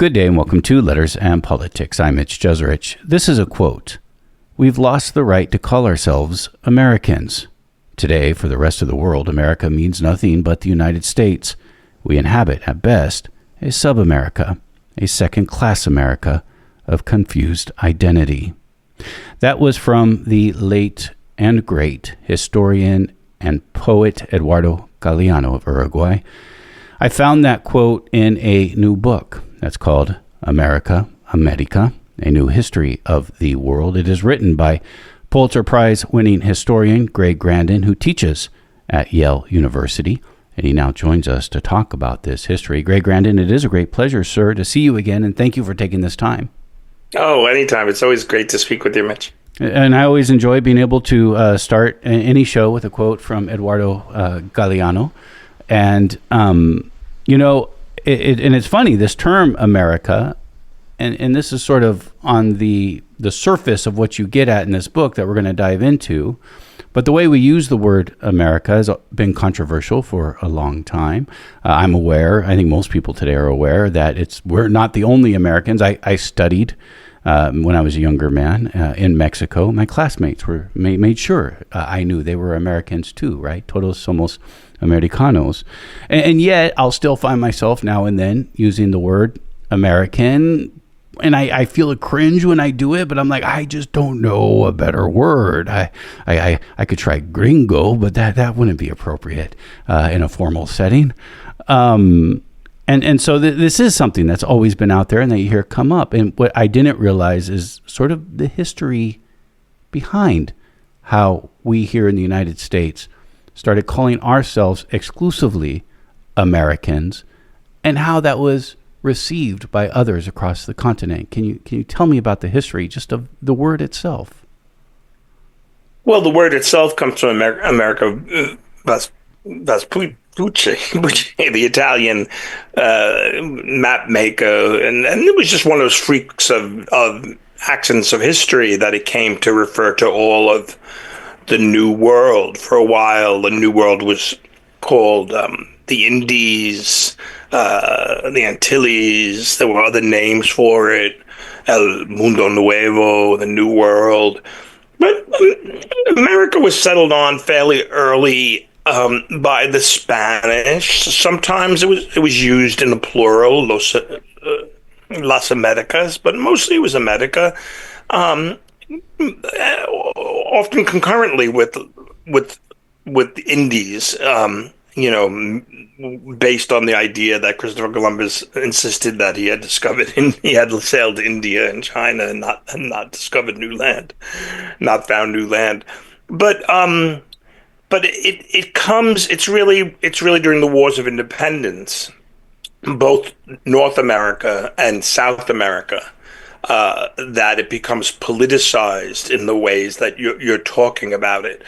Good day and welcome to Letters and Politics. I'm Mitch Jeserich. This is a quote. We've lost the right to call ourselves Americans. Today, for the rest of the world, America means nothing but the United States. We inhabit, at best, a sub-America, a second-class America of confused identity. That was from the late and great historian and poet Eduardo Galeano of Uruguay. I found that quote in a new book that's called America, A New History of the World. It is written by Pulitzer Prize-winning historian Grandin, who teaches at Yale University, and he now joins us to talk about this history. Grandin, it is a great pleasure, sir, to see you again, and thank you for taking this time. Oh, anytime. It's always great to speak with you, Mitch. And I always enjoy being able to start any show with a quote from Eduardo Galeano. And, and it's funny, this term America, and this is sort of on the surface of what you get at in this book that we're going to dive into. But the way we use the word America has been controversial for a long time. I'm aware, I think most people today are aware, that we're not the only Americans. I studied when I was a younger man in Mexico. My classmates made sure I knew they were Americans too, right? Todos somos Americanos. And yet I'll still find myself now and then using the word American. And I feel a cringe when I do it, but I'm like, I just don't know a better word. I could try gringo, but that wouldn't be appropriate in a formal setting. And so this is something that's always been out there and that you hear come up. And what I didn't realize is sort of the history behind how we here in the United States started calling ourselves exclusively Americans and how that was received by others across the continent. Can you tell me about the history just of the word itself? Well, the word itself comes from America, Vespucci, the Italian map maker, and it was just one of those freaks of accents of history that it came to refer to all of the New World. For a while, the New World was called the Indies, the Antilles. There were other names for it, El Mundo Nuevo, the New World. But America was settled on fairly early by the Spanish. Sometimes it was used in the plural, Las Americas, but mostly it was America. Often concurrently with the Indies, based on the idea that Christopher Columbus insisted that he had sailed to India and China and not discovered new land, not found new land. But it's really during the Wars of Independence, both North America and South America, that it becomes politicized in the ways that you're talking about it.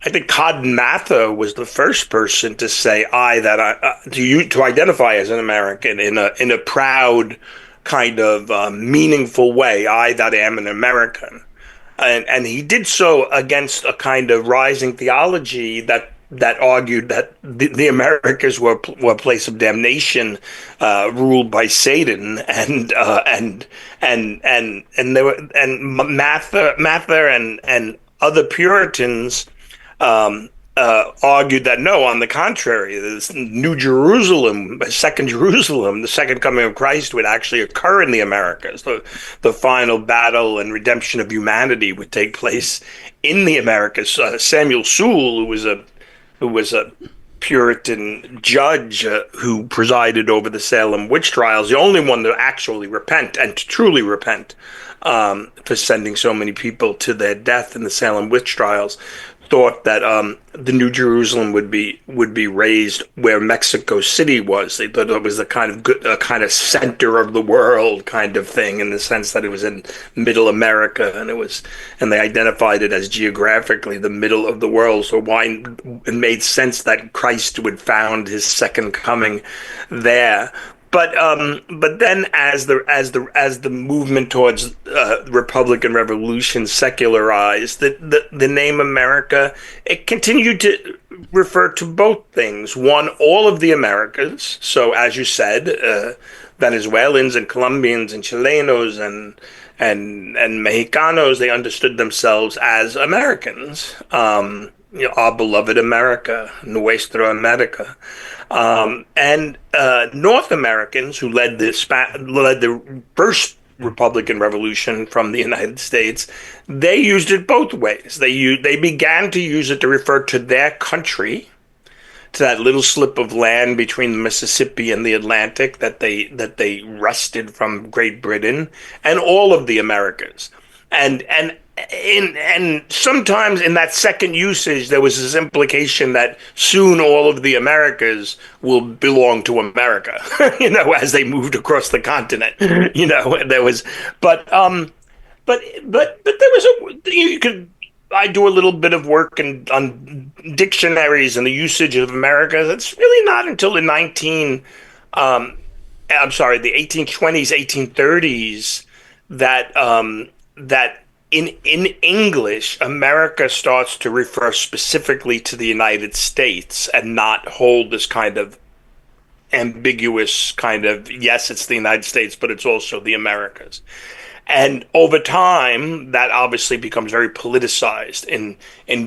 I think Cotton Mather was the first person to say to identify as an American in a proud kind of meaningful way. I that am an American, and he did so against a kind of rising theology that argued that the Americas were a place of damnation, ruled by Satan, and there were Mather and other Puritans argued that no, on the contrary, this New Jerusalem, second Jerusalem, the second coming of Christ would actually occur in the Americas. The final battle and redemption of humanity would take place in the Americas. Samuel Sewall, who was a Puritan judge who presided over the Salem witch trials, the only one to actually repent and to truly repent for sending so many people to their death in the Salem witch trials, thought that the New Jerusalem would be raised where Mexico City was. They thought it was a kind of center of the world kind of thing, in the sense that it was in Middle America, and they identified it as geographically the middle of the world. So it made sense that Christ would found his second coming there. but then as the movement towards Republican revolution secularized, the name America, it continued to refer to both things. One, all of the Americas. So as you said, Venezuelans and Colombians and Chilenos and Mexicanos, they understood themselves as Americans. Our beloved America, Nuestra America. And North Americans who led the first Republican Revolution from the United States, they used it both ways. They began to use it to refer to their country, to that little slip of land between the Mississippi and the Atlantic that they wrested from Great Britain, and all of the Americas. And sometimes in that second usage, there was this implication that soon all of the Americas will belong to America, as they moved across the continent. There was, but there was you could. I do a little bit of work on dictionaries and the usage of America. It's really not until the 1820s, 1830s that in English, America starts to refer specifically to the United States and not hold this kind of ambiguous kind of, yes, it's the United States, but it's also the Americas. And over time, that obviously becomes very politicized in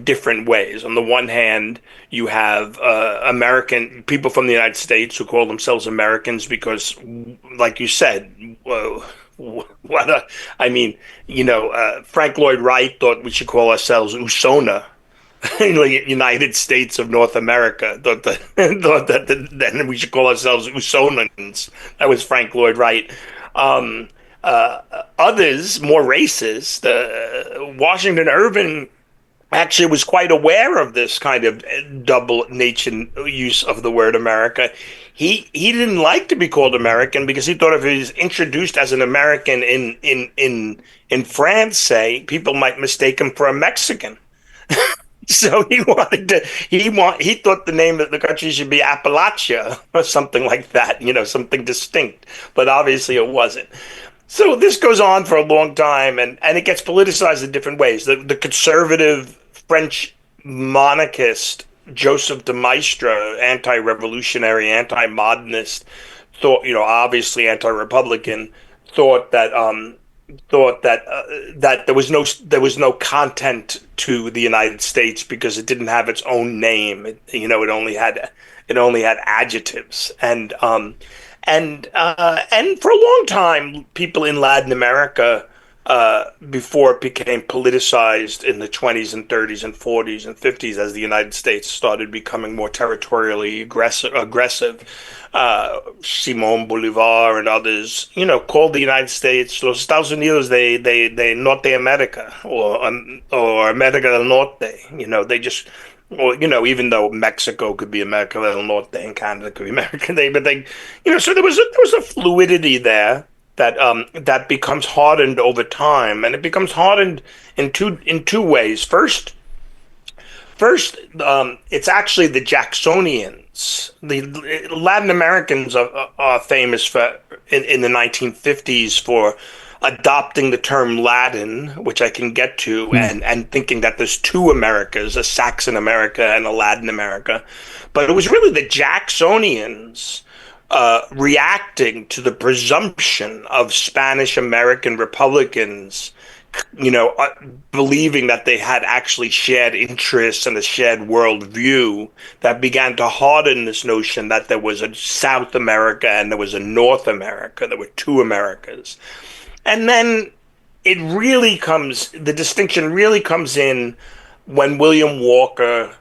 different ways. On the one hand, you have American people from the United States who call themselves Americans because, like you said, Frank Lloyd Wright thought we should call ourselves Usona, United States of North America. Thought that then we should call ourselves Usonans. That was Frank Lloyd Wright. Others, more racist, Washington Irving actually was quite aware of this kind of double nature use of the word America. He didn't like to be called American because he thought if he was introduced as an American in France, say, people might mistake him for a Mexican. So he thought the name of the country should be Appalachia or something like that, something distinct. But obviously it wasn't. So this goes on for a long time, and it gets politicized in different ways. The conservative French monarchist Joseph de Maistre, anti-revolutionary, anti-modernist, thought, obviously anti-republican, thought that there was no content to the United States because it didn't have its own name. It only had adjectives, and for a long time, people in Latin America, before it became politicized in the 20s and 30s and 40s and 50s, as the United States started becoming more territorially aggressive, Simón Bolívar and others, called the United States Los Estados Unidos de Norte America, or América del Norte. They just, even though Mexico could be America del Norte and Canada could be America, so there was a fluidity there that becomes hardened over time, and it becomes hardened in two ways. First, it's actually the Jacksonians. The Latin Americans are famous for in the 1950s for adopting the term Latin, which I can get to, and thinking that there's two Americas, a Saxon America and a Latin America. But it was really the Jacksonians reacting to the presumption of Spanish American Republicans, believing that they had actually shared interests and a shared worldview, that began to harden this notion that there was a South America and there was a North America. There were two Americas. And then the distinction really comes in when William Walker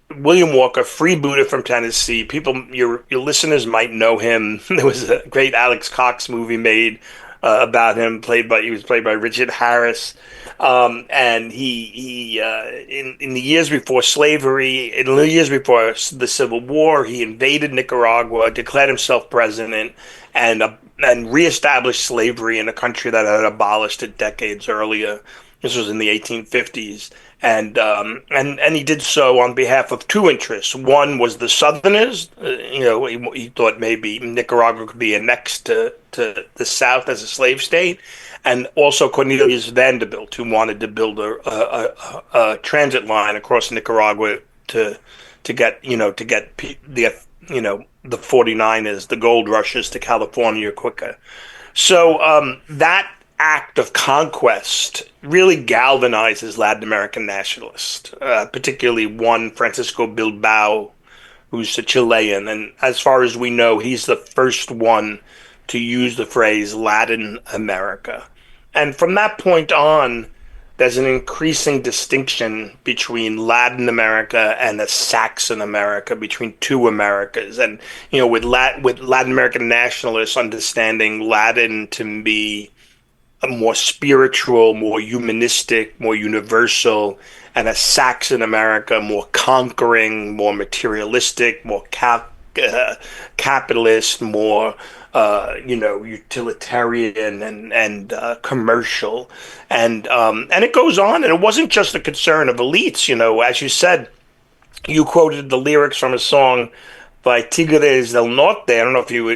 freebooter from Tennessee. Your listeners might know him. There was a great Alex Cox movie made about him. He was played by Richard Harris, and he in the years before slavery, in the years before the Civil War, he invaded Nicaragua, declared himself president, and reestablished slavery in a country that had abolished it decades earlier. This was in the 1850s, and he did so on behalf of two interests. One was the Southerners. He thought maybe Nicaragua could be annexed to the South as a slave state, and also Cornelius Vanderbilt, who wanted to build a transit line across Nicaragua to get the 49ers, the gold rushers, to California quicker. So that act of conquest really galvanizes Latin American nationalists, particularly one Francisco Bilbao, who's a Chilean. And as far as we know, he's the first one to use the phrase Latin America. And from that point on, there's an increasing distinction between Latin America and a Saxon America, between two Americas. And, with Latin American nationalists understanding Latin to be a more spiritual, more humanistic, more universal, and a Saxon America more conquering, more materialistic, more capitalist, more utilitarian and commercial, and it goes on. And it wasn't just a concern of elites. As you said, you quoted the lyrics from a song by Tigres del Norte. I don't know if you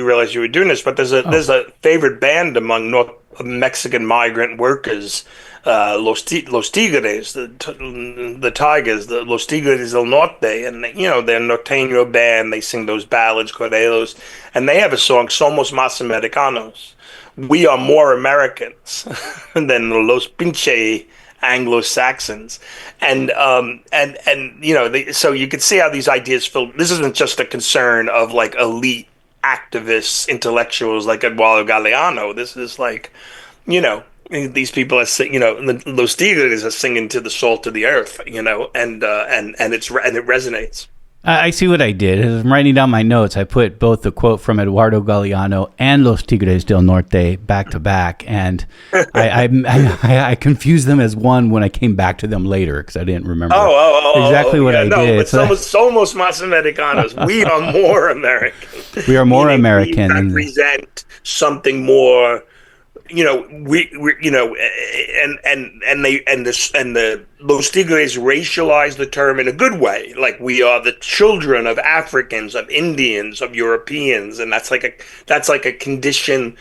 realize you were doing this, but there's a favorite band among North Mexican migrant workers, Los Tigres, the Tigers, the Los Tigres del Norte, and they're a norteño band. They sing those ballads, corridos, and they have a song, Somos Más Americanos. We are more Americans than Los Pinche Anglo-Saxons, and so you can see how these ideas feel. This isn't just a concern of like elite activists, intellectuals like Eduardo Galeano. This is like, these people are Los Tigres are singing to the salt of the earth, and it resonates. I see what I did. As I'm writing down my notes, I put both the quote from Eduardo Galeano and Los Tigres del Norte back to back, and I confused them as one when I came back to them later because I didn't remember exactly what I did. But somos más americanos. We are more American. We are more American. We represent something more. The Los Tigres racialize the term in a good way. Like, we are the children of Africans, of Indians, of Europeans, and that's like a condition.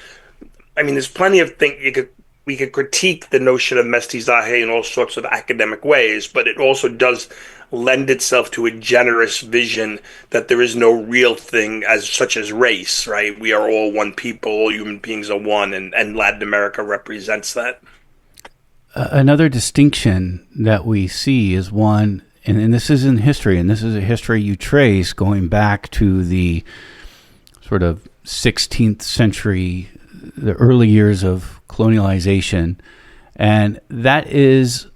I mean, there's plenty of things we could critique the notion of mestizaje in all sorts of academic ways, but it also does lend itself to a generous vision that there is no real thing such as race, right? We are all one people, all human beings are one, and Latin America represents that. Another distinction that we see is one, and this is in history, and this is a history you trace going back to the sort of 16th century, the early years of colonialization, and that is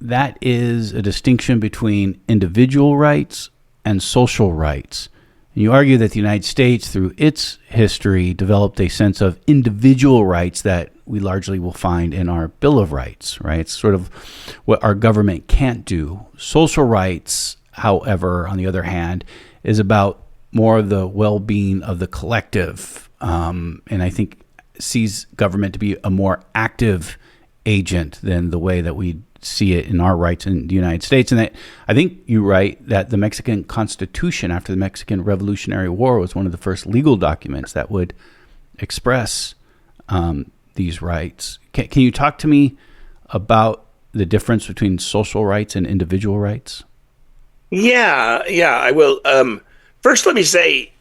a distinction between individual rights and social rights. And you argue that the United States, through its history, developed a sense of individual rights that we largely will find in our Bill of Rights, right? It's sort of what our government can't do. Social rights, however, on the other hand, is about more of the well-being of the collective, and I think sees government to be a more active agent than the way that we see it in our rights in the United States. And I think you write that the Mexican Constitution after the Mexican Revolutionary War was one of the first legal documents that would express these rights. Can you talk to me about the difference between social rights and individual rights? Yeah, I will. First, let me say,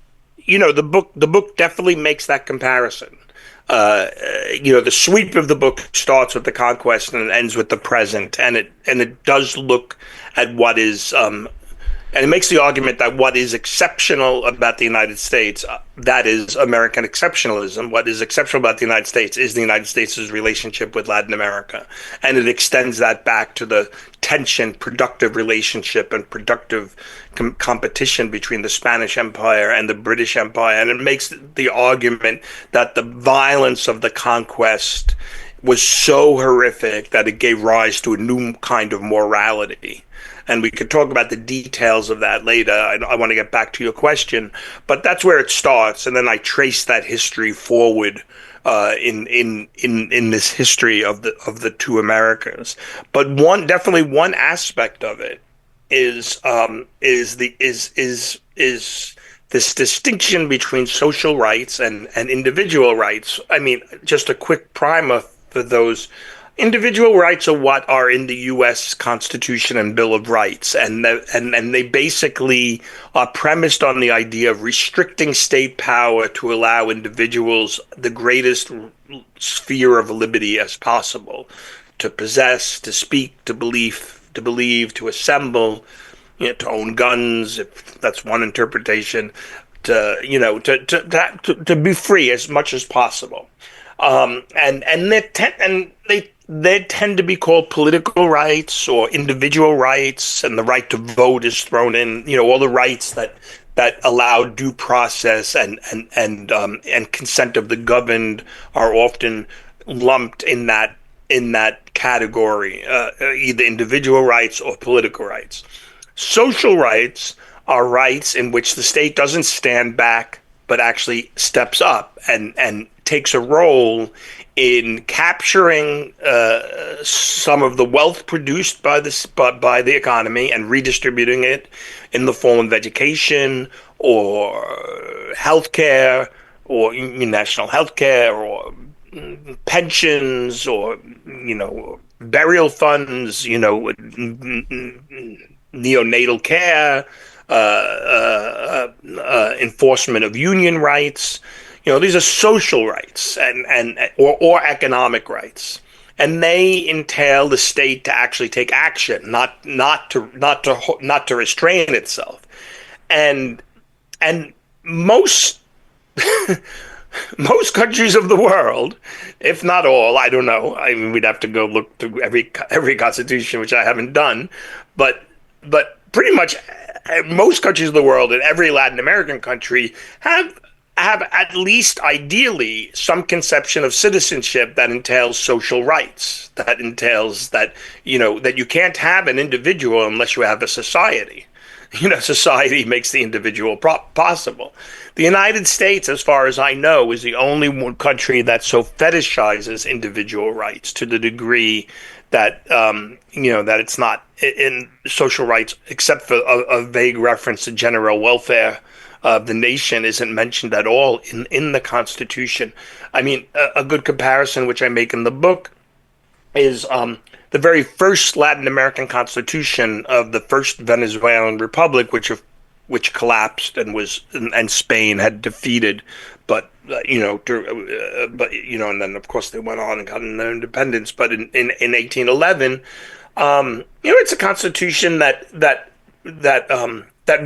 the book definitely makes that comparison. The sweep of the book starts with the conquest and ends with the present, and it does look at what is, and it makes the argument that what is exceptional about the United States, that is American exceptionalism. What is exceptional about the United States is the United States' relationship with Latin America, and it extends that back to the productive relationship and productive competition between the Spanish Empire and the British Empire. And it makes the argument that the violence of the conquest was so horrific that it gave rise to a new kind of morality. And we could talk about the details of that later. I want to get back to your question, but that's where it starts. And then I trace that history forward in this history of the two Americas. But definitely one aspect of it is this distinction between social rights and individual rights. I mean, just a quick primer for those. Individual rights are what are in the U.S. Constitution and Bill of Rights, and they basically are premised on the idea of restricting state power to allow individuals the greatest sphere of liberty as possible, to possess, to speak, to believe, to assemble, to own guns, if that's one interpretation, to be free as much as possible. And they tend to be called political rights or individual rights, and the right to vote is thrown in. All the rights that allow due process and consent of the governed are often lumped in that category, either individual rights or political rights. Social rights are rights in which the state doesn't stand back, but actually steps up and takes a role in capturing some of the wealth produced by the economy and redistributing it in the form of education or healthcare or national healthcare or pensions or burial funds, neonatal care, enforcement of union rights. These are social rights or economic rights, and they entail the state to actually take action, not to restrain itself. And most most countries of the world, if not all, I don't know. I mean, we'd have to go look through every constitution, which I haven't done, but pretty much most countries of the world and every Latin American country have at least ideally some conception of citizenship that entails social rights, that entails that you can't have an individual unless you have a society. Society makes the individual possible. The United States, as far as I know, is the only one country that so fetishizes individual rights to the degree that that it's not in social rights, except for a vague reference to general welfare of the nation isn't mentioned at all in the Constitution. I mean, a good comparison, which I make in the book, is the very first Latin American Constitution of the first Venezuelan Republic, which collapsed and Spain had defeated, but and then of course they went on and got their independence. But in 1811, it's a constitution that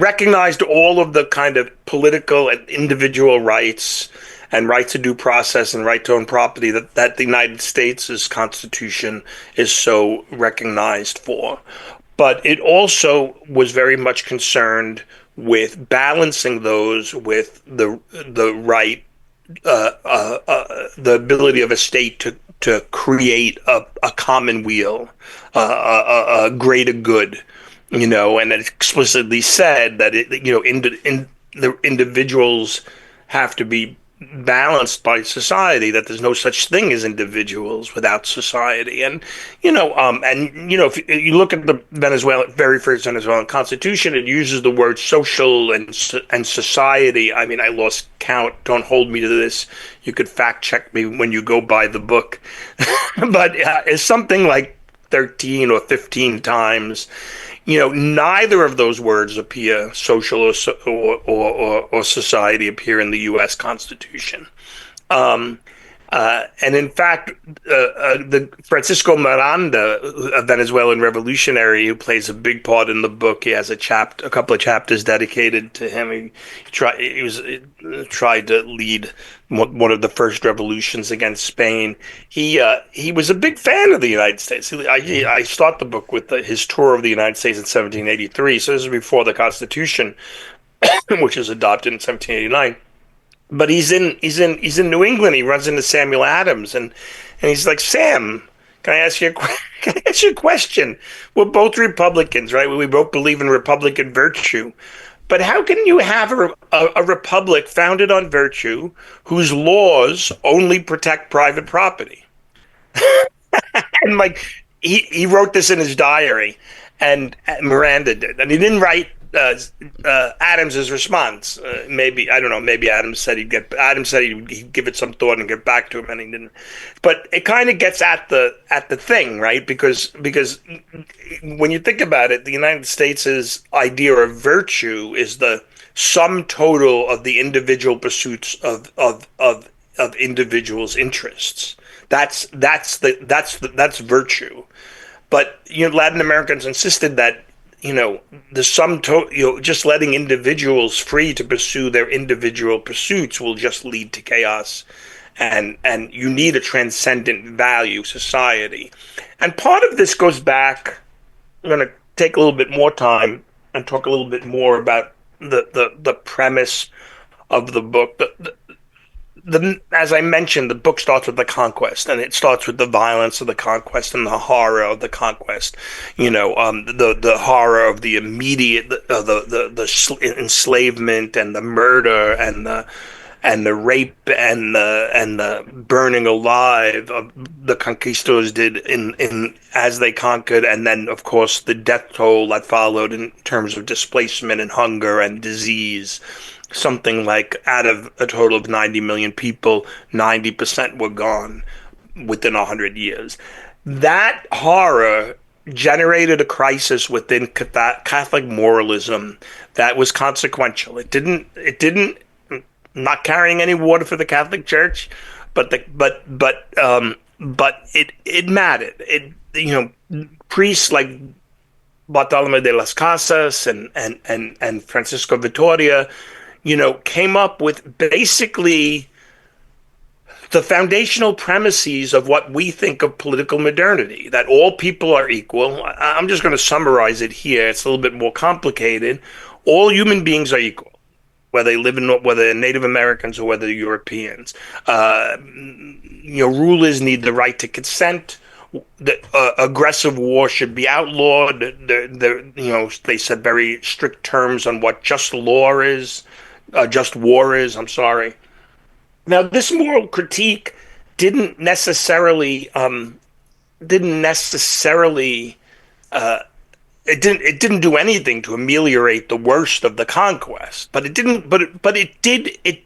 recognized all of the kind of political and individual rights and right to due process and right to own property that the United States' Constitution is so recognized for. But it also was very much concerned with balancing those with the right, the ability of a state to create a commonweal, a greater good, and it explicitly said that the individuals have to be balanced by society, that there's no such thing as individuals without society. And if you look at the very first Venezuelan constitution, it uses the word social and society. I mean, I lost count. Don't hold me to this. You could fact check me when you go buy the book. But it's something like 13 or 15 times. Neither of those words appear, social or society, appear in the U.S. Constitution. And in fact, the Francisco Miranda, a Venezuelan revolutionary who plays a big part in the book, he has a couple of chapters dedicated to him. He tried to lead one of the first revolutions against Spain. He was a big fan of the United States. I start the book with his tour of the United States in 1783. So this is before the Constitution, which was adopted in 1789. But he's in New England. He runs into Samuel Adams, and he's like, Sam, Can I ask you can I ask you a question? We're both Republicans, right? We both believe in Republican virtue. But how can you have a republic founded on virtue whose laws only protect private property? And like he wrote this in his diary, and Miranda did, and he didn't write Adams's response. Maybe I don't know. Maybe Adams said he'd give it some thought and get back to him, and he didn't. But it kind of gets at the thing, right? Because when you think about it, the United States' idea of virtue is the sum total of the individual pursuits of individuals' interests. That's virtue. But Latin Americans insisted that the sum total, just letting individuals free to pursue their individual pursuits will just lead to chaos, and you need a transcendent value society. And part of this goes back. I'm going to take a little bit more time and talk a little bit more about the premise of the book. As I mentioned, the book starts with the conquest, and it starts with the violence of the conquest and the horror of the conquest. The horror of the immediate, the enslavement and the murder and the rape and the burning alive of the conquistadors did in as they conquered, and then of course the death toll that followed in terms of displacement and hunger and disease. Something like out of a total of 90 million people, 90% were gone within 100 years. That horror generated a crisis within Catholic moralism that was consequential. It didn't not carrying any water for the Catholic Church, but it mattered. Priests like Bartolome de las Casas and Francisco Vitoria came up with basically the foundational premises of what we think of political modernity, that all people are equal. I'm just going to summarize it here. It's a little bit more complicated. All human beings are equal, whether they're Native Americans or whether they're Europeans. Rulers need the right to consent. Aggressive war should be outlawed. They set very strict terms on what just war is. I'm sorry. Now, this moral critique didn't necessarily it didn't do anything to ameliorate the worst of the conquest, but it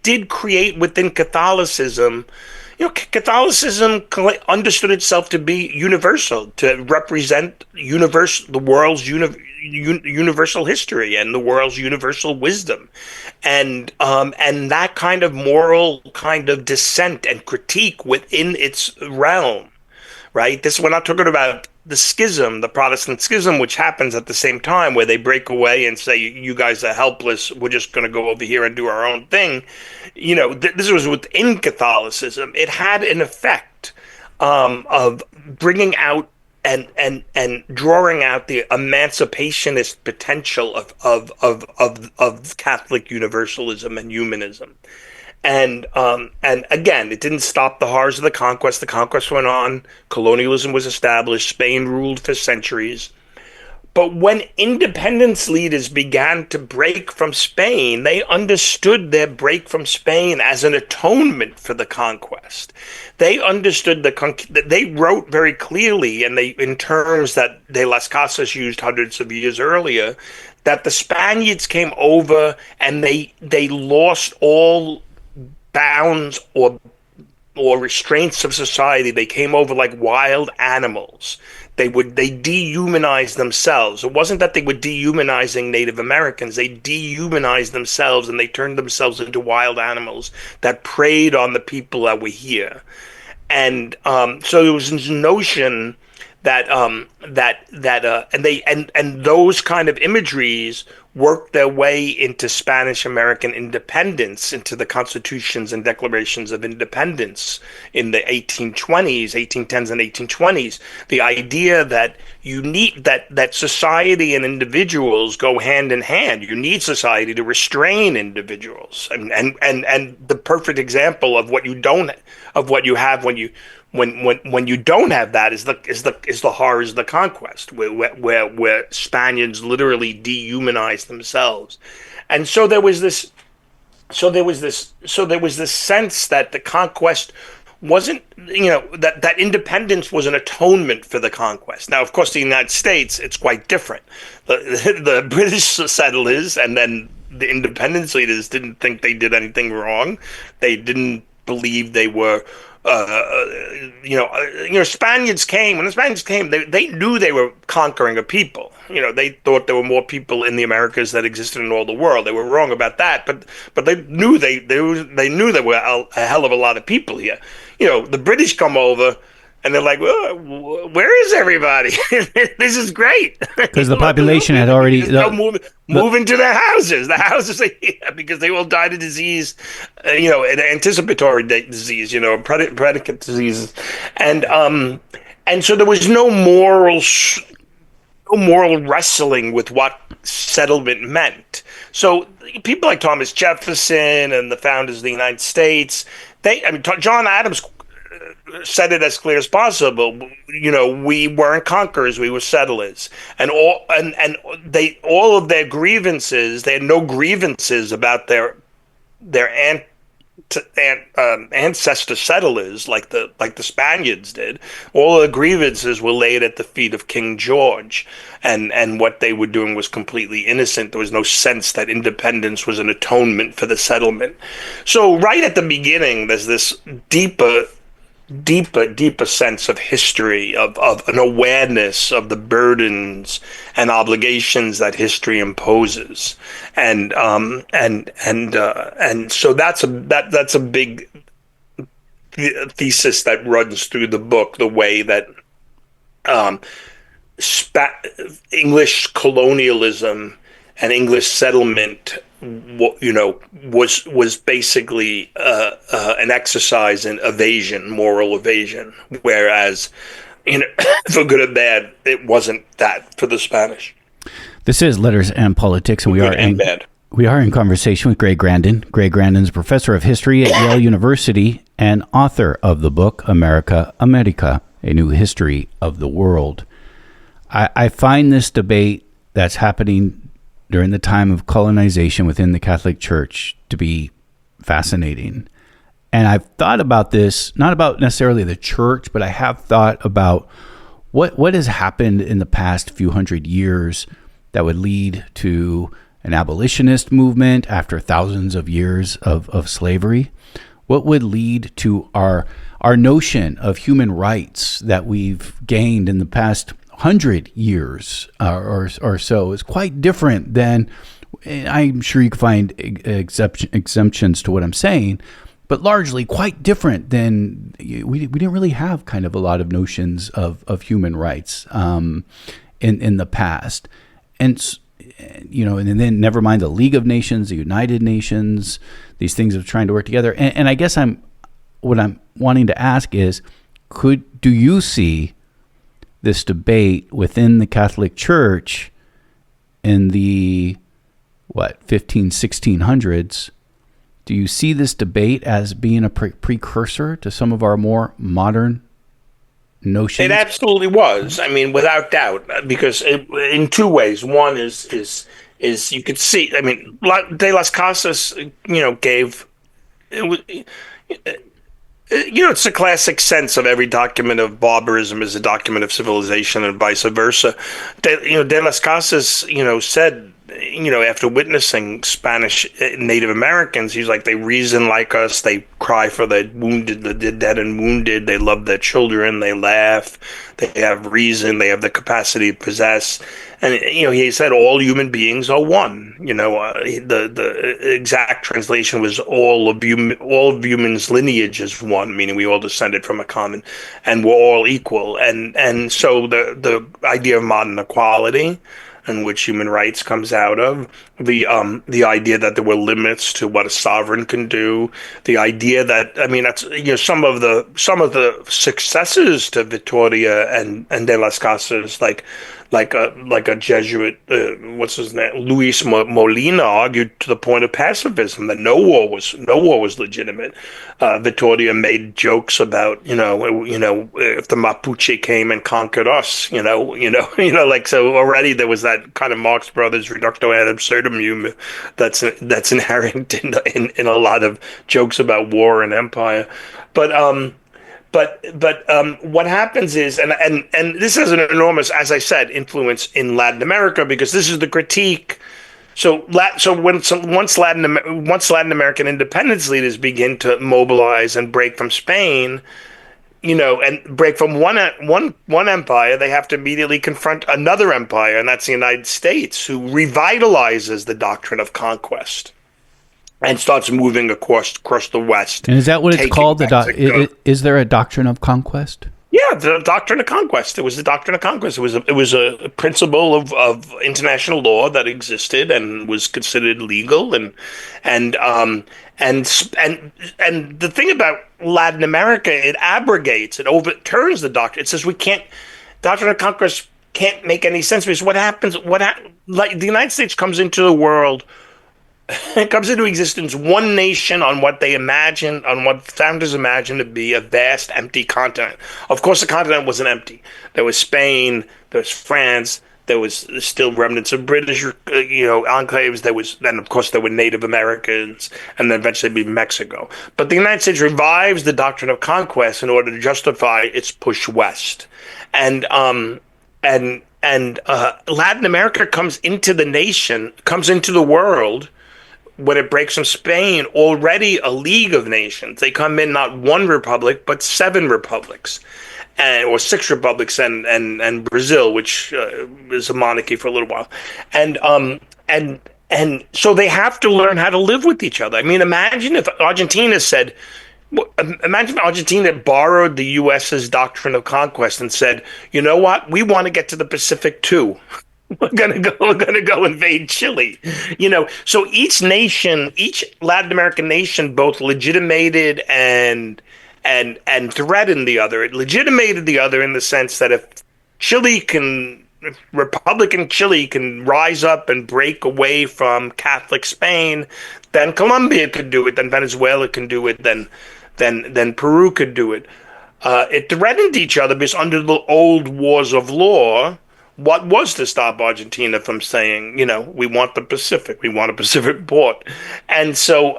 did create within Catholicism. Catholicism understood itself to be universal, to represent the world's universal history and the world's universal wisdom, and that kind of moral kind of dissent and critique within its realm. Right? We're not talking about the schism, the Protestant schism, which happens at the same time, where they break away and say, you guys are helpless, we're just going to go over here and do our own thing. This was within Catholicism. It had an effect of bringing out and drawing out the emancipationist potential of Catholic universalism and humanism. And again, it didn't stop the horrors of the conquest. The conquest went on. Colonialism was established. Spain ruled for centuries. But when independence leaders began to break from Spain, they understood their break from Spain as an atonement for the conquest. They understood they wrote very clearly, and in terms that De las Casas used hundreds of years earlier, that the Spaniards came over and they lost all bounds or restraints of society. They came over like wild animals. They dehumanized themselves. It wasn't that they were dehumanizing Native Americans. They dehumanized themselves, and they turned themselves into wild animals that preyed on the people that were here. And so there was this notion that those kind of imageries worked their way into Spanish American independence, into the constitutions and declarations of independence in the 1810s and 1820s. The idea that you need that society and individuals go hand in hand. You need society to restrain individuals, and the perfect example of what you have when you don't have that is the horrors of the conquest, where Spaniards literally dehumanized themselves, and so there was this sense that the conquest wasn't, that independence was an atonement for the conquest. Now, of course, the United States, it's quite different. The British settlers and then the independence leaders didn't think they did anything wrong. They didn't believe they were Spaniards came. When the Spaniards came, they knew they were conquering a people. They thought there were more people in the Americas that existed in all the world. They were wrong about that, but they knew they knew there were a hell of a lot of people here. The British come over. And they're like, well, where is everybody? This is great. Because the population had already... Move into their houses. The houses, because they all died of disease, an anticipatory disease, predicate diseases. And so there was no moral wrestling with what settlement meant. So people like Thomas Jefferson and the founders of the United States, John Adams said it as clear as possible. We weren't conquerors; we were settlers, and all of their grievances. They had no grievances about their ancestor settlers like the Spaniards did. All the grievances were laid at the feet of King George, and what they were doing was completely innocent. There was no sense that independence was an atonement for the settlement. So right at the beginning, there's this deeper sense of history, of an awareness of the burdens and obligations that history imposes, and so that's a big thesis that runs through the book. The way that English colonialism and English settlement, was basically an exercise in evasion, moral evasion, whereas, for good or bad, it wasn't that for the Spanish. This is Letters and Politics, and we are in conversation with Greg Grandin. Greg Grandin is a professor of history at Yale University and author of the book America, A New History of the World. I find this debate that's happening during the time of colonization within the Catholic Church to be fascinating. And I've thought about this, not about necessarily the church, but I have thought about what has happened in the past few hundred years that would lead to an abolitionist movement after thousands of years of slavery. What would lead to our notion of human rights that we've gained in the past 100 years or so is quite different than, I'm sure you can find exemptions to what I'm saying, but largely quite different than, we didn't really have kind of a lot of notions of human rights in the past. And, and then never mind the League of Nations, the United Nations, these things of trying to work together. And I guess what I'm wanting to ask is, do you see this debate within the Catholic Church in the 1600s? Do you see this debate as being a precursor to some of our more modern notions? It absolutely was. I mean, without doubt, because in two ways. One is you could see. I mean, De las Casas, gave. It's a classic sense of every document of barbarism is a document of civilization and vice versa. De las Casas, said, after witnessing Spanish Native Americans, he's like, they reason like us, they cry for the wounded, the dead and wounded, they love their children, they laugh, they have reason, they have the capacity to possess. And, he said all human beings are one. The exact translation was all of humans' lineage is one, meaning we all descended from a common, and we're all equal. And so the idea of modern equality, in which human rights comes out of, the idea that there were limits to what a sovereign can do, the idea that, that's some of the successors to Vittoria and De las Casas, like like a Jesuit, what's his name, Luis Molina, argued to the point of pacifism that no war was legitimate. Vittoria made jokes about if the Mapuche came and conquered us, like, so already there was that kind of Marx Brothers reducto ad absurdum humor that's inherent in a lot of jokes about war and empire, but what happens is, and this has an enormous, as I said, influence in Latin America, because this is the critique. Once Latin American independence leaders begin to mobilize and break from Spain, and break from one empire, they have to immediately confront another empire, and that's the United States, who revitalizes the doctrine of conquest and starts moving across the West. And is that what it's called? Is there a doctrine of conquest? Yeah, the doctrine of conquest. It was the doctrine of conquest. It was a principle of international law that existed and was considered legal, and the thing about Latin America, it abrogates, it overturns the doctrine. It says doctrine of conquest can't make any sense, because what happens? Like, the United States comes into the world. It comes into existence one nation on what founders imagined to be a vast, empty continent. Of course, the continent wasn't empty. There was Spain, there was France, there was still remnants of British, enclaves. Then of course there were Native Americans, and then eventually be Mexico. But the United States revives the doctrine of conquest in order to justify its push west, and Latin America comes into the world when it breaks from Spain, already a league of nations. They come in not one republic, but 7 republics, or 6 republics, and Brazil, which is a monarchy for a little while, and so they have to learn how to live with each other. I mean, imagine if Argentina borrowed the U.S.'s doctrine of conquest and said, you know what, we want to get to the Pacific too. We're gonna go invade Chile, So each Latin American nation both legitimated and threatened the other. It legitimated the other in the sense that if Republican Chile can rise up and break away from Catholic Spain, then Colombia could do it. Then Venezuela can do it. Then Peru could do it. It threatened each other because under the old wars of law, what was to stop Argentina from saying, we want the Pacific, we want a Pacific port? And so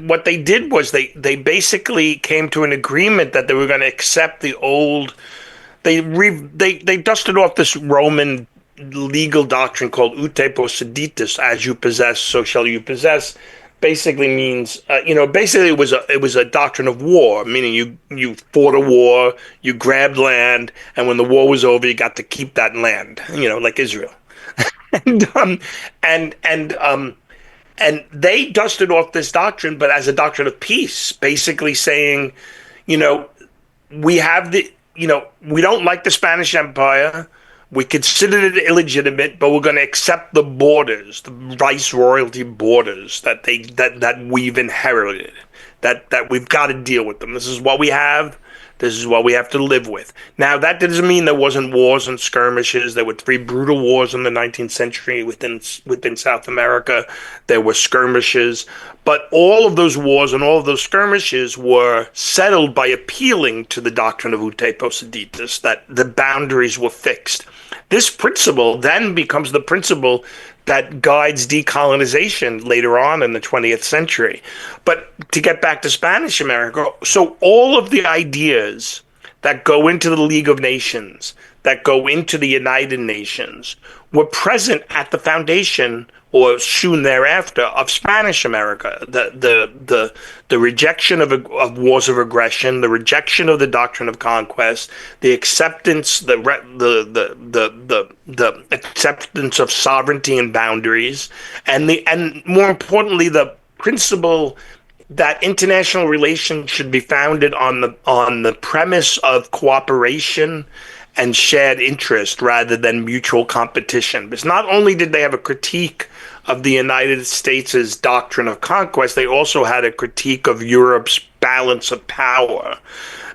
what they did was they basically came to an agreement that they were going to accept the old. They dusted off this Roman legal doctrine called ute posseditus, as you possess, so shall you possess. Basically means, basically it was a doctrine of war, meaning you fought a war, you grabbed land, and when the war was over, you got to keep that land, like Israel. and they dusted off this doctrine, but as a doctrine of peace, basically saying, we have we don't like the Spanish Empire. We considered it illegitimate, but we're going to accept the borders, the viceroyalty borders that we've inherited. That we've got to deal with them. This is what we have. This is what we have to live with. Now, that doesn't mean there wasn't wars and skirmishes. There were 3 brutal wars in the 19th century within South America. There were skirmishes. But all of those wars and all of those skirmishes were settled by appealing to the doctrine of ute posseditus, that the boundaries were fixed. This principle then becomes the principle that guides decolonization later on in the 20th century. But to get back to Spanish America, so all of the ideas that go into the League of Nations, that go into the United Nations, were present at the foundation or soon thereafter of Spanish America. The rejection of wars of aggression, the rejection of the doctrine of conquest, the acceptance, the acceptance of sovereignty and boundaries, and more importantly, the principle that international relations should be founded on the premise of cooperation and shared interest rather than mutual competition. Because not only did they have a critique of the United States' doctrine of conquest, they also had a critique of Europe's balance of power,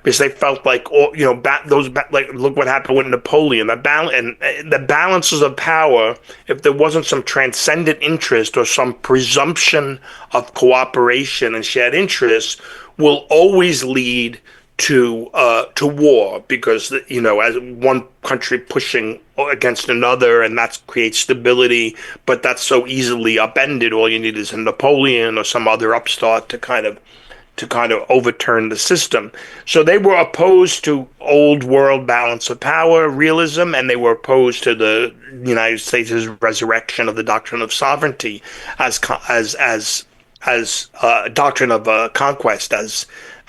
because they felt like, like, look what happened with Napoleon. The balances of power, if there wasn't some transcendent interest or some presumption of cooperation and shared interests, will always lead to war, because as one country pushing against another, and that creates stability, but that's so easily upended. All you need is a Napoleon or some other upstart to kind of overturn the system. So they were opposed to old world balance of power, realism, and they were opposed to the United States' resurrection of the doctrine of sovereignty as doctrine of conquest,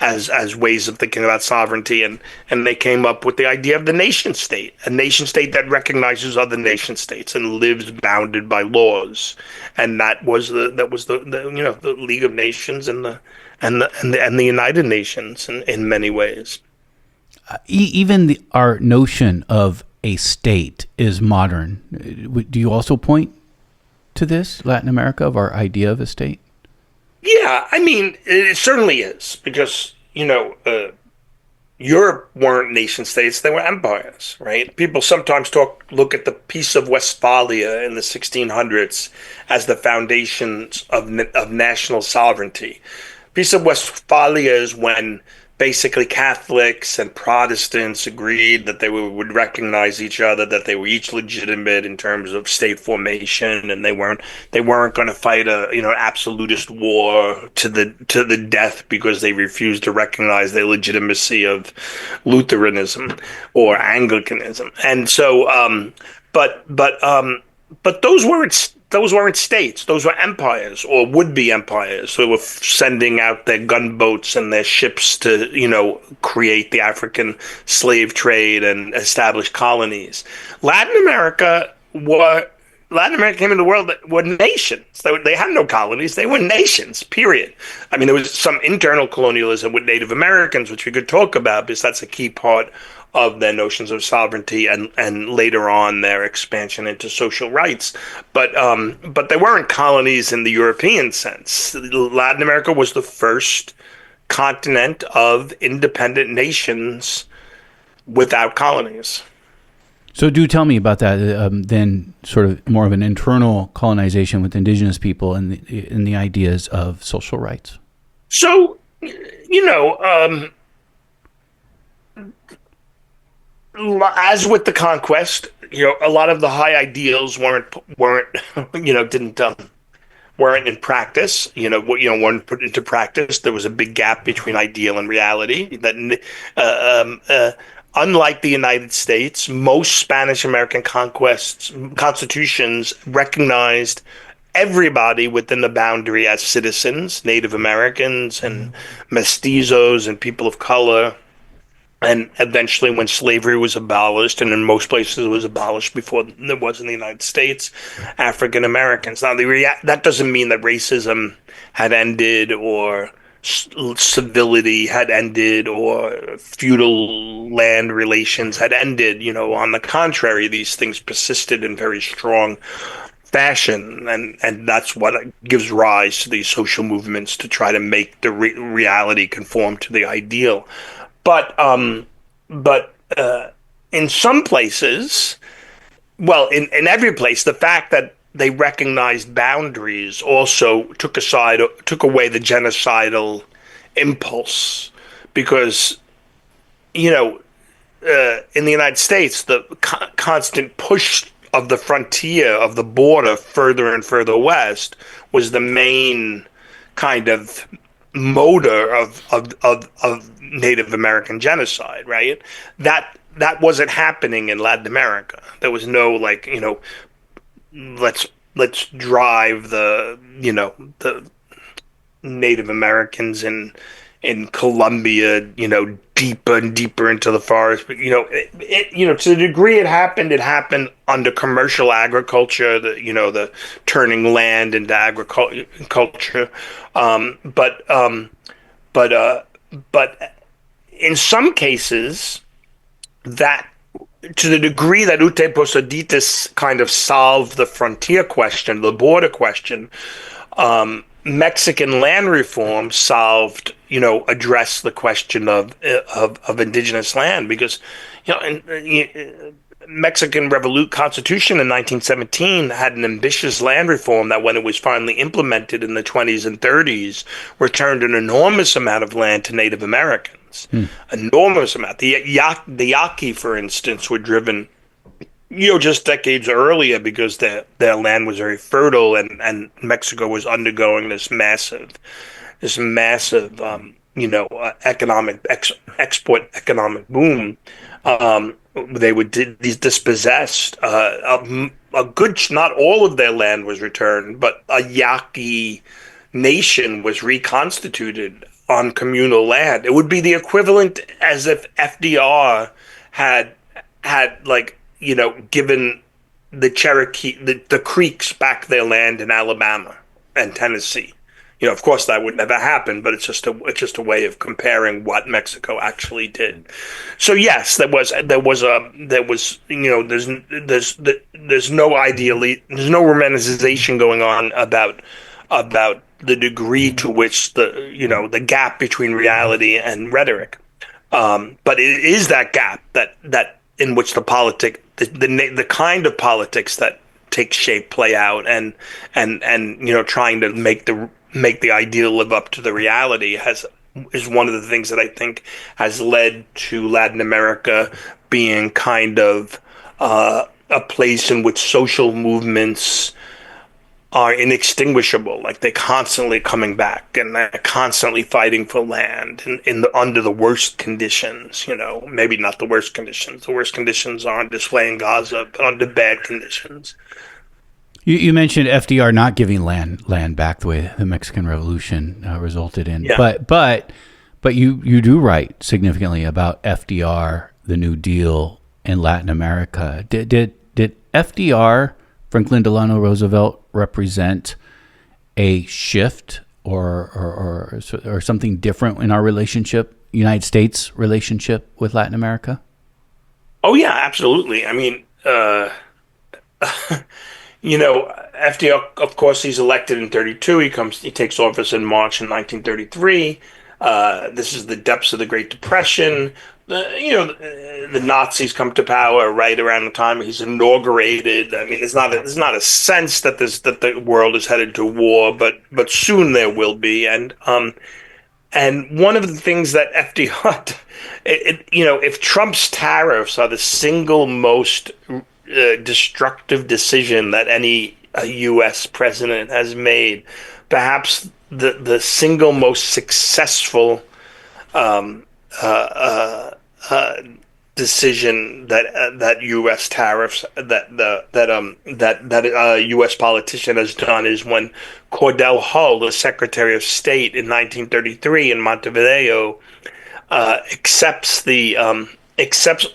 as ways of thinking about sovereignty, and they came up with the idea of the nation state, a nation state that recognizes other nation states and lives bounded by laws, and that was the League of Nations and the United Nations in many ways. Even our notion of a state is modern. Do you also point to this, Latin America, of our idea of a state? Yeah, I mean, it certainly is, because, Europe weren't nation states, they were empires, right? People sometimes look at the Peace of Westphalia in the 1600s as the foundations of national sovereignty. Peace of Westphalia is when basically Catholics and Protestants agreed that they would recognize each other, that they were each legitimate in terms of state formation, and they weren't going to fight a absolutist war to the death because they refused to recognize the legitimacy of Lutheranism or Anglicanism. And so, but those weren't states. Those were empires, or would-be empires. They were sending out their gunboats and their ships to, create the African slave trade and establish colonies. Latin America came into the world that were nations. They had no colonies. They were nations, period. I mean, there was some internal colonialism with Native Americans, which we could talk about, because that's a key part of their notions of sovereignty, and later on their expansion into social rights. But they weren't colonies in the European sense. Latin America was the first continent of independent nations without colonies. So do tell me about that, then sort of more of an internal colonization with indigenous people and the ideas of social rights. So, as with the conquest, a lot of the high ideals weren't in practice. Weren't put into practice. There was a big gap between ideal and reality. That unlike the United States, most Spanish American constitutions recognized everybody within the boundary as citizens, Native Americans and mestizos and people of color. And eventually, when slavery was abolished, and in most places it was abolished before it was in the United States, African Americans. Now, that doesn't mean that racism had ended, or civility had ended, or feudal land relations had ended. On the contrary, these things persisted in very strong fashion, and that's what gives rise to these social movements to try to make the reality conform to the ideal. But in some places, well, in every place, the fact that they recognized boundaries also took away the genocidal impulse, because in the United States, the constant push of the frontier, of the border further and further west, was the main kind of motor of Native American genocide, right? That wasn't happening in Latin America. There was no let's drive the Native Americans in Colombia, deeper and deeper into the forest. But to the degree it happened under commercial agriculture, the turning land into agriculture. But in some cases, that, to the degree that Ute Posaditis kind of solved the frontier question, the border question, Mexican land reform solved, address the question of indigenous land, because Mexican Constitution in 1917 had an ambitious land reform that, when it was finally implemented in the 20s and 30s, returned an enormous amount of land to Native Americans. Enormous amount. The Yaqui, for instance, were driven just decades earlier because their land was very fertile, and Mexico was undergoing this massive economic export economic boom. They were dispossessed. Not all of their land was returned, but a Yaqui nation was reconstituted on communal land. It would be the equivalent as if FDR had given the Cherokee, the Creeks back their land in Alabama and Tennessee. Of course, that would never happen, but it's just a way of comparing what Mexico actually did. So yes, there's no romanticization going on about the degree to which the gap between reality and rhetoric. But it is that gap that in which the kind of politics that takes shape play out, and trying to make the ideal live up to the reality is one of the things that I think has led to Latin America being kind of a place in which social movements are inextinguishable. Like, they're constantly coming back, and they're constantly fighting for land under the worst conditions. Maybe not the worst conditions. The worst conditions are on display in Gaza, but under bad conditions. You mentioned FDR not giving land back the way the Mexican Revolution resulted in, yeah. but you do write significantly about FDR, the New Deal in Latin America. Did FDR, Franklin Delano Roosevelt, represent a shift or something different in our United States relationship with Latin America? Oh yeah, absolutely. I mean, FDR, of course, he's elected in 32. He takes office in March in 1933. This is the depths of the Great Depression. The Nazis come to power right around the time he's inaugurated. I mean, there's not a sense that the world is headed to war, but soon there will be. And one of the things that FDR, if Trump's tariffs are the single most destructive decision that any U.S. president has made, perhaps the single most successful decision that U.S. tariffs that a U.S. politician has done is when Cordell Hull, the Secretary of State in 1933 in Montevideo, accepts a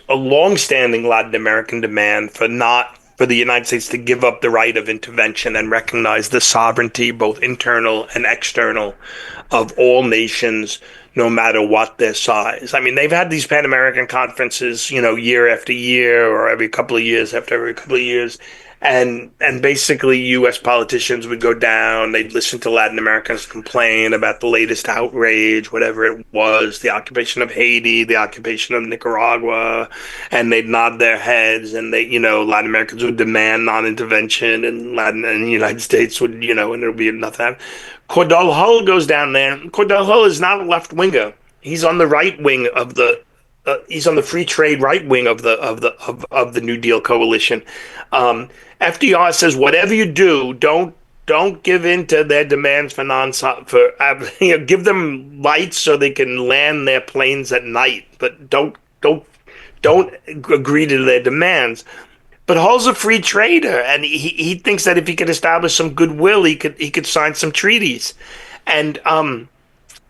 long-standing Latin American demand for the United States to give up the right of intervention and recognize the sovereignty, both internal and external, of all nations, no matter what their size. I mean, they've had these Pan-American conferences, year after year, or every couple of years after every couple of years. And basically, U.S. politicians would go down. They'd listen to Latin Americans complain about the latest outrage, whatever it was, the occupation of Haiti, the occupation of Nicaragua, and they'd nod their heads. And Latin Americans would demand non-intervention, and the United States would, and there'll be nothing. Cordell Hull goes down there. Cordell Hull is not a left winger. He's on the right wing of the. He's on the free trade right wing of the New Deal coalition. FDR says, whatever you do, don't give in to their demands give them lights so they can land their planes at night, but don't agree to their demands. But Hull's a free trader, and he thinks that if he could establish some goodwill, he could sign some treaties, and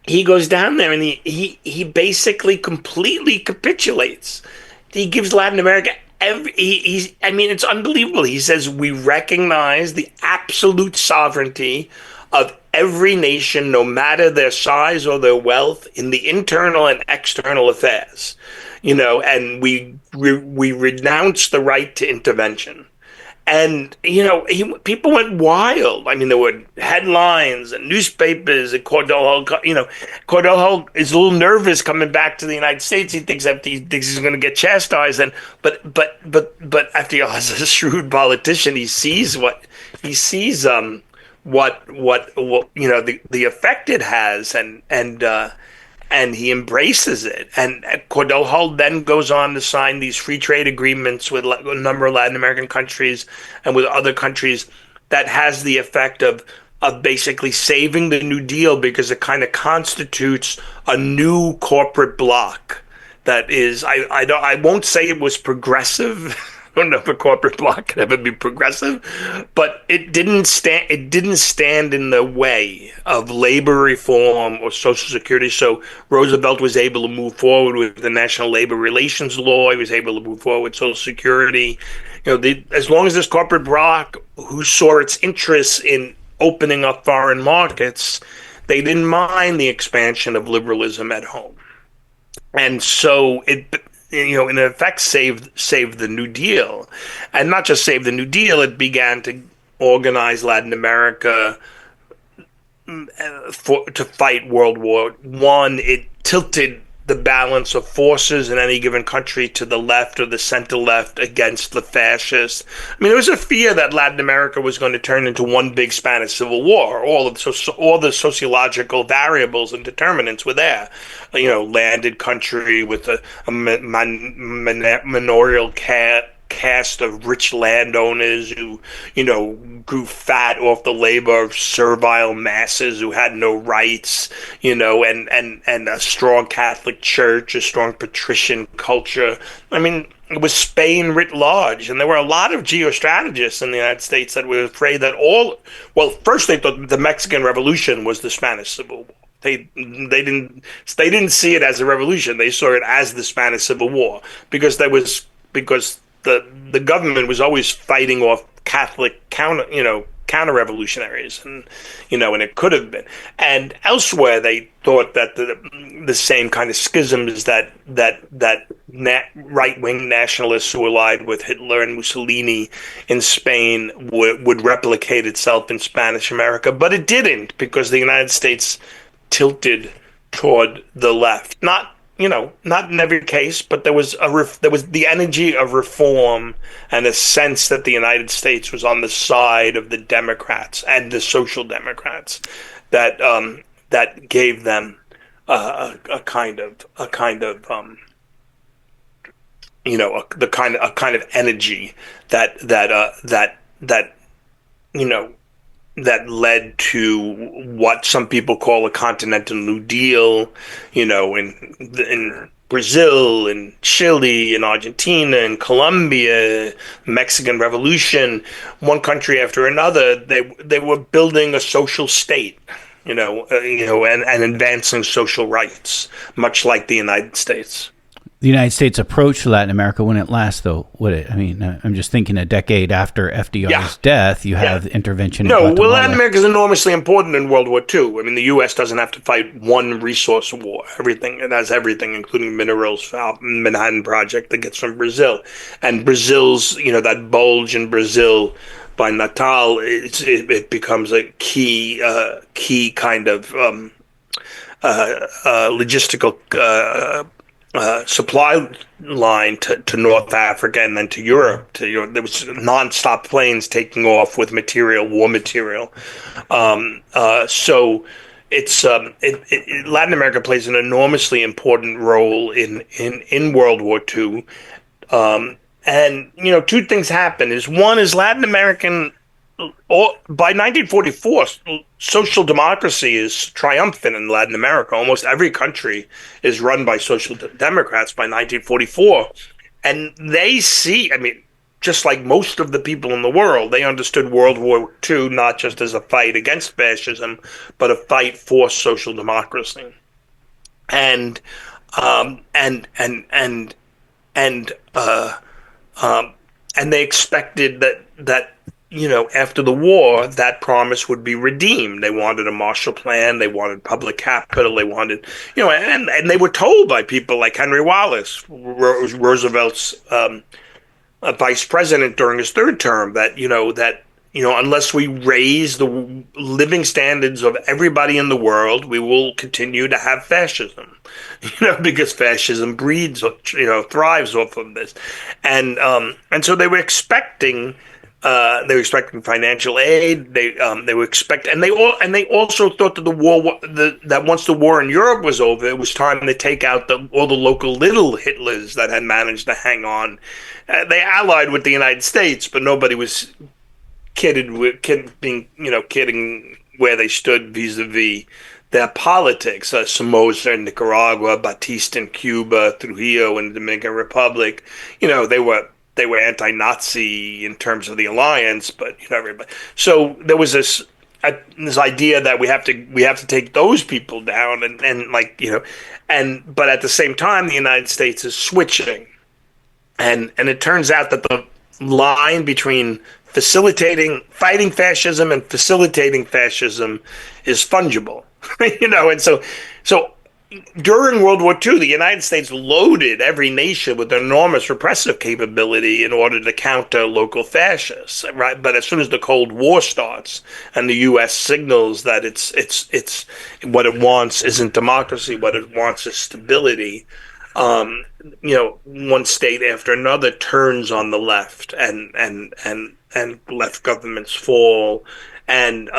he goes down there and he basically completely capitulates. He gives Latin America it's unbelievable. He says, we recognize the absolute sovereignty of every nation, no matter their size or their wealth, in the internal and external affairs. And we renounce the right to intervention. And people went wild. I mean, there were headlines and newspapers. And Cordell is a little nervous coming back to the United States. He thinks he's going to get chastised. And but FDR is a shrewd politician. He sees the effect it has, and he embraces it. And Cordell Hull then goes on to sign these free trade agreements with a number of Latin American countries and with other countries that has the effect of basically saving the New Deal, because it kind of constitutes a new corporate bloc that is, I won't say it was progressive. I don't know if a corporate bloc could ever be progressive, but it didn't stand in the way of labor reform or Social Security. So Roosevelt was able to move forward with the National Labor Relations Law. He was able to move forward with Social Security. As long as this corporate bloc, who saw its interests in opening up foreign markets, they didn't mind the expansion of liberalism at home. And so it, in effect, saved the New Deal. And not just save the New Deal, it began to organize Latin America to fight World War I. It tilted the balance of forces in any given country to the left or the center left against the fascists. I mean, there was a fear that Latin America was going to turn into one big Spanish Civil War. All the sociological variables and determinants were there. Landed country with a manorial cast of rich landowners who, grew fat off the labor of servile masses who had no rights, and a strong Catholic Church, a strong patrician culture. I mean, it was Spain writ large, and there were a lot of geostrategists in the United States that were afraid that first they thought the Mexican Revolution was the Spanish Civil War. They didn't see it as a revolution. They saw it as the Spanish Civil War because the government was always fighting off Catholic counter revolutionaries, and it could have been. And elsewhere, they thought that the same kind of schisms that right wing nationalists who allied with Hitler and Mussolini in Spain would replicate itself in Spanish America, but it didn't, because the United States tilted toward the left. Not in every case, but there was the energy of reform and a sense that the United States was on the side of the Democrats and the Social Democrats that gave them a kind of energy that led to what some people call a continental New Deal, in Brazil, in Chile, in Argentina, in Colombia, Mexican Revolution, one country after another. They were building a social state, and advancing social rights, much like the United States. The United States approach to Latin America wouldn't last, though, would it? I mean, I'm just thinking a decade after FDR's death, you have intervention in Guatemala. Latin America is enormously important in World War II. I mean, the U.S. doesn't have to fight one resource war. It has everything, including minerals, Manhattan Project that gets from Brazil. And Brazil's, that bulge in Brazil by Natal, it becomes a key kind of logistical supply line to North Africa and then to Europe. There was nonstop planes taking off with war material. So it's Latin America plays an enormously important role in World War II. And two things happen. One is Latin American. By 1944, social democracy is triumphant in Latin America. Almost every country is run by social democrats by 1944. And they see, just like most of the people in the world, they understood World War II not just as a fight against fascism, but a fight for social democracy. And they expected that after the war, that promise would be redeemed. They wanted a Marshall Plan. They wanted public capital. They wanted, and they were told by people like Henry Wallace, Roosevelt's vice president during his third term that unless we raise the living standards of everybody in the world, we will continue to have fascism. Because fascism breeds, thrives off of this, and so they were expecting. They were expecting financial aid. They were and they also thought that that once the war in Europe was over, it was time to take out all the local little Hitlers that had managed to hang on. They allied with the United States, but nobody was kidding where they stood vis-a-vis their politics. Somoza in Nicaragua, Batista in Cuba, Trujillo in the Dominican Republic. They were anti-Nazi in terms of the alliance, but everybody. So there was this idea that we have to take those people down, but at the same time, the United States is switching, and it turns out that the line between fighting fascism and facilitating fascism is fungible, and so during World War II, the United States loaded every nation with enormous repressive capability in order to counter local fascists, right? But as soon as the Cold War starts and the U.S. signals that it's what it wants isn't democracy, what it wants is stability, one state after another turns on the left, and left governments fall, in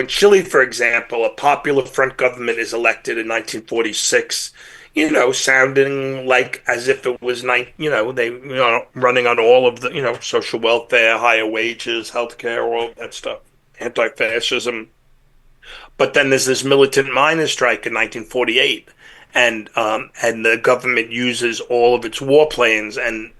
Chile, for example, a Popular Front government is elected in 1946, sounding like as if it was running on all of the, social welfare, higher wages, healthcare, all that stuff, anti-fascism. But then there's this militant miners' strike in 1948. And the government uses all of its warplanes and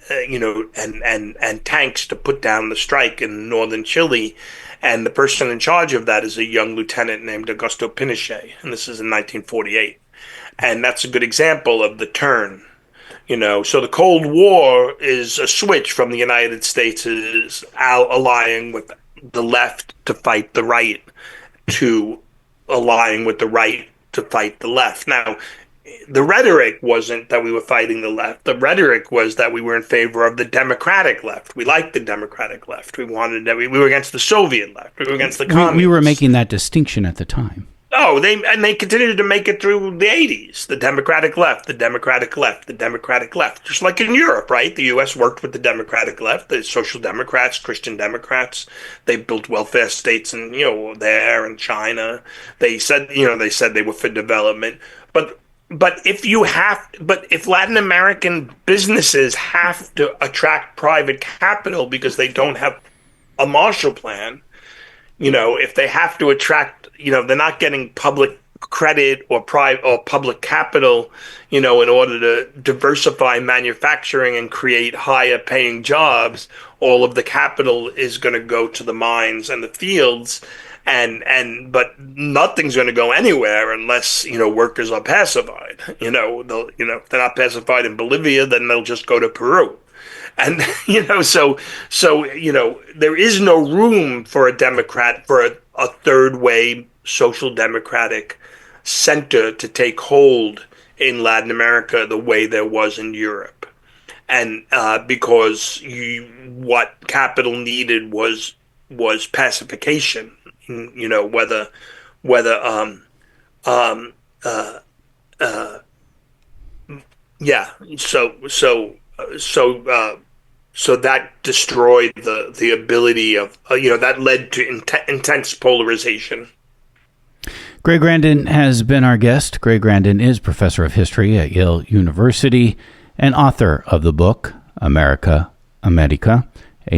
tanks to put down the strike in northern Chile, and the person in charge of that is a young lieutenant named Augusto Pinochet, and this is in 1948, and that's a good example of the turn. So the Cold War is a switch from the United States is allying with the left to fight the right to allying with the right to fight the left. Now, the rhetoric wasn't that we were fighting the left. The rhetoric was that we were in favor of the democratic left. We liked the democratic left. We wanted that we were against the Soviet left. We were against the communists. We were making that distinction at the time. Oh, they continued to make it through the 80s. The democratic left, the democratic left, the democratic left. Just like in Europe, right? The U.S. worked with the democratic left, the social democrats, Christian Democrats. They built welfare states there in China. They said they were for development. But if Latin American businesses have to attract private capital because they don't have a Marshall Plan, if they have to attract, they're not getting public credit or public capital, in order to diversify manufacturing and create higher paying jobs, all of the capital is going to go to the mines and the fields. But nothing's going to go anywhere unless workers are pacified. If they're not pacified in Bolivia, then they'll just go to Peru, and so there is no room for a third way social democratic center to take hold in Latin America the way there was in Europe, and because what capital needed was pacification. Whether so that destroyed the ability of that led to intense polarization. Greg Grandin has been our guest. Greg Grandin is professor of history at Yale University and author of the book América, A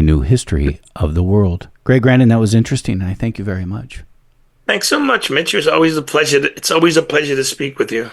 New History of the World. Greg Grandin, that was interesting. I thank you very much. Thanks so much, Mitch. It's always a pleasure to speak with you.